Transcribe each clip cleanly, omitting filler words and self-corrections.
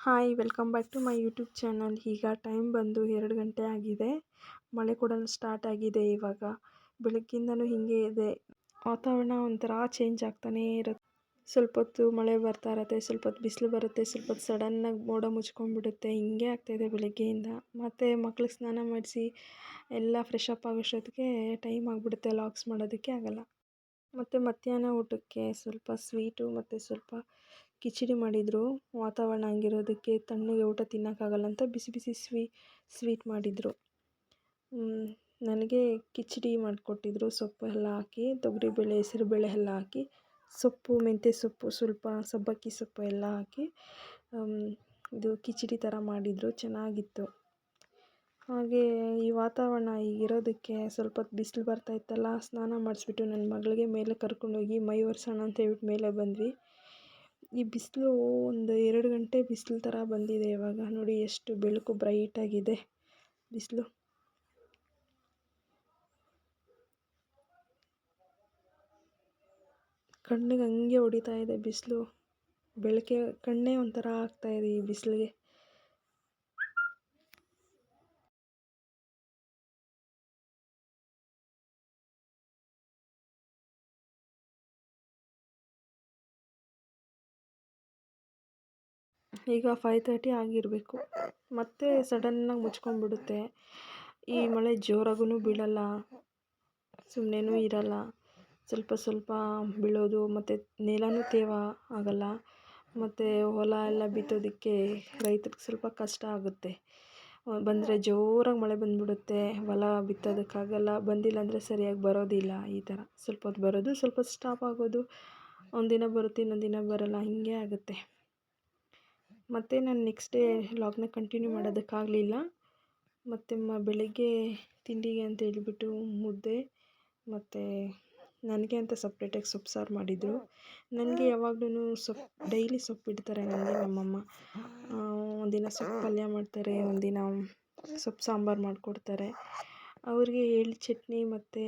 Hi welcome back to my YouTube channel. ಈಗ time ಬಂದು 2 ಗಂಟೆ ಆಗಿದೆ. ಮಳೆ ಕೂಡ ಸ್ಟಾರ್ಟ್ ಆಗಿದೆ. ಇವಾಗ ಬೆಳಗ್ಗಿಂದನೂ ಹೀಗೆ ಇದೆ. ವಾತಾವರಣ ಒಂಥರ ಚೇಂಜ್ ಆಗ್ತಾನೇ ಇರುತ್ತೆ. ಸ್ವಲ್ಪ ಹೊತ್ತು ಮಳೆ ಬರ್ತಾ ಇರುತ್ತೆ, ಸ್ವಲ್ಪ ಹೊತ್ತು ಬಿಸಿಲು ಬರುತ್ತೆ, ಸ್ವಲ್ಪ ಹೊತ್ತು ಸಡನ್ನಾಗಿ ಮೋಡ ಮುಚ್ಕೊಂಡ್ಬಿಡುತ್ತೆ. ಹಿಂಗೆ ಆಗ್ತಾಯಿದೆ ಬೆಳಗ್ಗೆಯಿಂದ. ಮತ್ತು ಮಕ್ಳಿಗೆ ಸ್ನಾನ ಮಾಡಿಸಿ ಎಲ್ಲ ಫ್ರೆಶ್ ಅಪ್ ಆಗೋಷ್ಟೊತ್ತಿಗೆ ಟೈಮ್ ಆಗಿಬಿಡುತ್ತೆ. ಲಾಗ್ಸ್ ಮಾಡೋದಕ್ಕೆ ಆಗಲ್ಲ. ಮತ್ತು ಮಧ್ಯಾಹ್ನ ಊಟಕ್ಕೆ ಸ್ವಲ್ಪ ಸ್ವೀಟು ಮತ್ತು ಸ್ವಲ್ಪ ಕಿಚಡಿ ಮಾಡಿದರು. ವಾತಾವರಣ ಹಂಗಿರೋದಕ್ಕೆ ತಣ್ಣಗೆ ಊಟ ತಿನ್ನೋಕ್ಕಾಗಲ್ಲ ಅಂತ ಬಿಸಿ ಬಿಸಿ ಸ್ವೀಟ್ ಮಾಡಿದರು. ನನಗೆ ಕಿಚಡಿ ಮಾಡಿಕೊಟ್ಟಿದ್ರು. ಸೊಪ್ಪು ಎಲ್ಲ ಹಾಕಿ, ತೊಗರಿಬೇಳೆ, ಹೆಸರುಬೇಳೆ ಎಲ್ಲ ಹಾಕಿ, ಸೊಪ್ಪು, ಮೆಂತ್ಯ ಸೊಪ್ಪು, ಸ್ವಲ್ಪ ಸಬ್ಬಕ್ಕಿ ಸೊಪ್ಪು ಎಲ್ಲ ಹಾಕಿ ಇದು ಕಿಚಡಿ ಥರ ಮಾಡಿದರು. ಚೆನ್ನಾಗಿತ್ತು. ಹಾಗೆ ಈ ವಾತಾವರಣ ಹೀಗಿರೋದಕ್ಕೆ ಸ್ವಲ್ಪ ಹೊತ್ತು ಬಿಸಿಲು ಬರ್ತಾಯಿತ್ತಲ್ಲ, ಸ್ನಾನ ಮಾಡಿಸ್ಬಿಟ್ಟು ನನ್ನ ಮಗಳಿಗೆ ಮೇಲೆ ಕರ್ಕೊಂಡೋಗಿ ಮೈ ಒರೆಸೋಣ ಅಂತ ಹೇಳ್ಬಿಟ್ಟು ಮೇಲೆ ಬಂದ್ವಿ. ಈ ಬಿಸಿಲು ಒಂದು 2 ಗಂಟೆ ಬಿಸಿಲು ಥರ ಬಂದಿದೆ. ಇವಾಗ ನೋಡಿ ಎಷ್ಟು ಬೆಳಕು ಬ್ರೈಟಾಗಿದೆ ಬಿಸಿಲು. ಕಣ್ಣಿಗೆ ಹಂಗೆ ಹೊಡಿತಾ ಇದೆ ಬಿಸಿಲು. ಬೆಳಕೆ ಕಣ್ಣೇ ಒಂಥರ ಆಗ್ತಾಯಿದೆ ಈ ಬಿಸಿಲಿಗೆ. ಈಗ 5:30 ಆಗಿರಬೇಕು. ಮತ್ತೆ ಸಡನ್ನಾಗಿ ಮುಚ್ಕೊಂಡ್ಬಿಡುತ್ತೆ. ಈ ಮಳೆ ಜೋರಾಗೂ ಬೀಳಲ್ಲ, ಸುಮ್ಮನೆನೂ ಇರಲ್ಲ. ಸ್ವಲ್ಪ ಸ್ವಲ್ಪ ಬೀಳೋದು, ಮತ್ತು ನೆಲನೂ ತೇವ ಆಗಲ್ಲ. ಮತ್ತು ಹೊಲ ಎಲ್ಲ ಬಿತ್ತೋದಕ್ಕೆ ರೈತರಿಗೆ ಸ್ವಲ್ಪ ಕಷ್ಟ ಆಗುತ್ತೆ. ಬಂದರೆ ಜೋರಾಗಿ ಮಳೆ ಬಂದುಬಿಡುತ್ತೆ, ಹೊಲ ಬಿತ್ತೋದಕ್ಕಾಗಲ್ಲ. ಬಂದಿಲ್ಲ ಅಂದರೆ ಸರಿಯಾಗಿ ಬರೋದಿಲ್ಲ. ಈ ಥರ ಸ್ವಲ್ಪ ಹೊತ್ತು ಬರೋದು, ಸ್ವಲ್ಪ ಹೊತ್ತು ಸ್ಟಾಪ್ ಆಗೋದು. ಒಂದಿನ ಬರುತ್ತೆ, ಇನ್ನೊಂದು ದಿನ ಬರೋಲ್ಲ, ಹೀಗೆ ಆಗುತ್ತೆ. ಮತ್ತು ನಾನು ನೆಕ್ಸ್ಟ್ ಡೇ ವ್ಲಾಗ್ನ ಕಂಟಿನ್ಯೂ ಮಾಡೋದಕ್ಕಾಗಲಿಲ್ಲ. ಮತ್ತು ಬೆಳಗ್ಗೆ ತಿಂಡಿಗೆ ಅಂತ ಹೇಳಿಬಿಟ್ಟು ಮುದ್ದೆ ಮತ್ತು ನನಗೆ ಅಂತ ಸಪ್ರೇಟಾಗಿ ಸೊಪ್ಪು ಸಾರು ಮಾಡಿದರು. ನನಗೆ ಯಾವಾಗ್ಲೂ ಡೈಲಿ ಸೊಪ್ಪು ಇಡ್ತಾರೆ ನನಗೆ ನಮ್ಮಮ್ಮ. ಒಂದಿನ ಸೊಪ್ಪು ಪಲ್ಯ ಮಾಡ್ತಾರೆ, ಒಂದಿನ ಸೊಪ್ಪು ಸಾಂಬಾರು ಮಾಡಿಕೊಡ್ತಾರೆ. ಅವ್ರಿಗೆ ಎಳ್ಳು ಚಟ್ನಿ ಮತ್ತು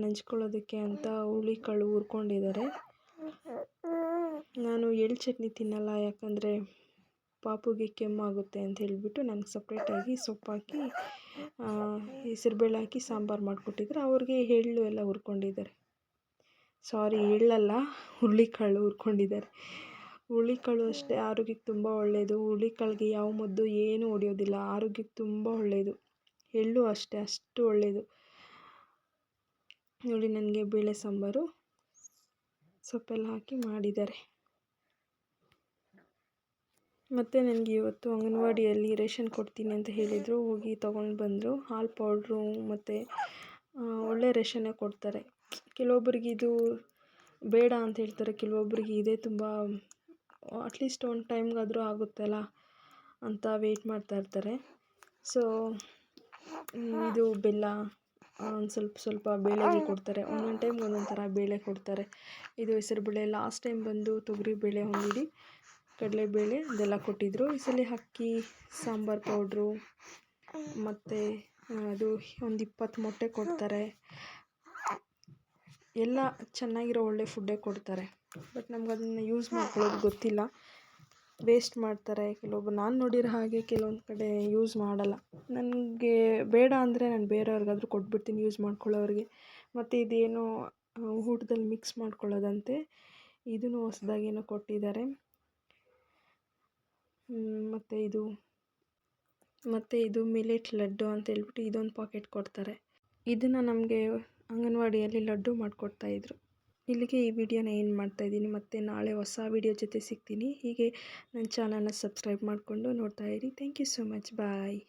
ನಂಚ್ಕೊಳ್ಳೋದಕ್ಕೆ ಅಂತ ಹುಳಿಕಾಳು ಹುರ್ಕೊಂಡಿದ್ದಾರೆ. ನಾನು ಎಳ್ಳು ಚಟ್ನಿ ತಿನ್ನಲ್ಲ, ಯಾಕಂದರೆ ಪಾಪುಗೆ ಕೆಮ್ಮಾಗುತ್ತೆ ಅಂತ ಹೇಳಿಬಿಟ್ಟು ನನಗೆ ಸಪ್ರೇಟಾಗಿ ಸೊಪ್ಪು ಹಾಕಿ ಹೆಸರುಬೇಳೆ ಹಾಕಿ ಸಾಂಬಾರು ಮಾಡಿಕೊಟ್ಟಿದ್ರು. ಅವ್ರಿಗೆ ಎಳ್ಳು ಎಲ್ಲ ಹುರ್ಕೊಂಡಿದ್ದಾರೆ. ಸಾರಿ, ಎಳ್ಳಲ್ಲ, ಹುರುಳಿಕಾಳು ಹುರ್ಕೊಂಡಿದ್ದಾರೆ. ಹುರುಳಿಕಾಳು ಅಷ್ಟೇ ಆರೋಗ್ಯಕ್ಕೆ ತುಂಬ ಒಳ್ಳೆಯದು. ಹುರುಳಿಕಾಳಿಗೆ ಯಾವ ಮದ್ದು ಏನೂ ಹೊಡೆಯೋದಿಲ್ಲ, ಆರೋಗ್ಯಕ್ಕೆ ತುಂಬ ಒಳ್ಳೆಯದು. ಎಳ್ಳು ಅಷ್ಟೇ, ಅಷ್ಟು ಒಳ್ಳೆಯದು. ನೋಡಿ, ನನಗೆ ಬೇಳೆ ಸಾಂಬಾರು ಸೊಪ್ಪೆಲ್ಲ ಹಾಕಿ ಮಾಡಿದ್ದಾರೆ. ಮತ್ತು ನನಗೆ ಇವತ್ತು ಅಂಗನವಾಡಿಯಲ್ಲಿ ರೇಷನ್ ಕೊಡ್ತೀನಿ ಅಂತ ಹೇಳಿದರು. ಹೋಗಿ ತೊಗೊಂಡು ಬಂದರು. ಹಾಲು ಪೌಡ್ರು ಮತ್ತು ಒಳ್ಳೆ ರೇಷನ್ನೇ ಕೊಡ್ತಾರೆ. ಕೆಲವೊಬ್ಬರಿಗೆ ಇದು ಬೇಡ ಅಂತ ಹೇಳ್ತಾರೆ, ಕೆಲವೊಬ್ಬರಿಗೆ ಇದೇ ತುಂಬ ಅಟ್ಲೀಸ್ಟ್ ಒಂದು ಟೈಮ್ಗಾದರೂ ಆಗುತ್ತಲ್ಲ ಅಂತ ವೆಯ್ಟ್ ಮಾಡ್ತಾಯಿರ್ತಾರೆ. ಸೊ ಇದು ಬೆಲ್ಲ ಒಂದು ಸ್ವಲ್ಪ ಬೇಳೆಗೆ ಕೊಡ್ತಾರೆ. ಒಂದೊಂದು ಟೈಮ್ ಒಂದೊಂದು ಥರ ಬೇಳೆ ಕೊಡ್ತಾರೆ. ಇದು ಹೆಸರುಬೇಳೆ, ಲಾಸ್ಟ್ ಟೈಮ್ ಬಂದು ತೊಗರಿಬೇಳೆ ಒಂದಿಡಿ, ಕಡಲೆಬೇಳೆ ಅದೆಲ್ಲ ಕೊಟ್ಟಿದ್ದರು. ಈ ಸಲ ಅಕ್ಕಿ, ಸಾಂಬಾರು ಪೌಡ್ರು ಮತ್ತು ಅದು ಒಂದು 20 ಮೊಟ್ಟೆ ಕೊಡ್ತಾರೆ. ಎಲ್ಲ ಚೆನ್ನಾಗಿರೋ ಒಳ್ಳೆ ಫುಡ್ಡೇ ಕೊಡ್ತಾರೆ. ಬಟ್ ನಮ್ಗೆ ಅದನ್ನು ಯೂಸ್ ಮಾಡ್ಕೊಳ್ಳೋದು ಗೊತ್ತಿಲ್ಲ, ವೇಸ್ಟ್ ಮಾಡ್ತಾರೆ ಕೆಲವೊಬ್ಬರು. ನಾನು ನೋಡಿರೋ ಹಾಗೆ ಕೆಲವೊಂದು ಕಡೆ ಯೂಸ್ ಮಾಡಲ್ಲ. ನನಗೆ ಬೇಡ ಅಂದರೆ ನಾನು ಬೇರೆಯವ್ರಿಗಾದ್ರೂ ಕೊಟ್ಬಿಡ್ತೀನಿ ಯೂಸ್ ಮಾಡ್ಕೊಳ್ಳೋರಿಗೆ. ಮತ್ತು ಇದೇನೋ ಊಟದಲ್ಲಿ ಮಿಕ್ಸ್ ಮಾಡ್ಕೊಳ್ಳೋದಂತೆ, ಇದನ್ನು ಹೊಸ್ದಾಗೇನೋ ಕೊಟ್ಟಿದ್ದಾರೆ. ಮತ್ತು ಇದು ಮಿಲೆಟ್ ಲಡ್ಡು ಅಂತ ಹೇಳ್ಬಿಟ್ಟು ಇದೊಂದು ಪಾಕೆಟ್ ಕೊಡ್ತಾರೆ. ಇದನ್ನು ನಮಗೆ ಅಂಗನವಾಡಿಯಲ್ಲಿ ಲಡ್ಡು ಮಾಡಿಕೊಡ್ತಾಯಿದ್ರು. ಇಲ್ಲಿಗೆ ಈ ವಿಡಿಯೋನ ಏನು ಮಾಡ್ತಾಯಿದ್ದೀನಿ. ಮತ್ತು ನಾಳೆ ಹೊಸ ವಿಡಿಯೋ ಜೊತೆ ಸಿಗ್ತೀನಿ. ಹೀಗೆ ನನ್ನ ಚಾನಲ್ನ ಸಬ್ಸ್ಕ್ರೈಬ್ ಮಾಡಿಕೊಂಡು ನೋಡ್ತಾಯಿರಿ. Thank you so much. Bye.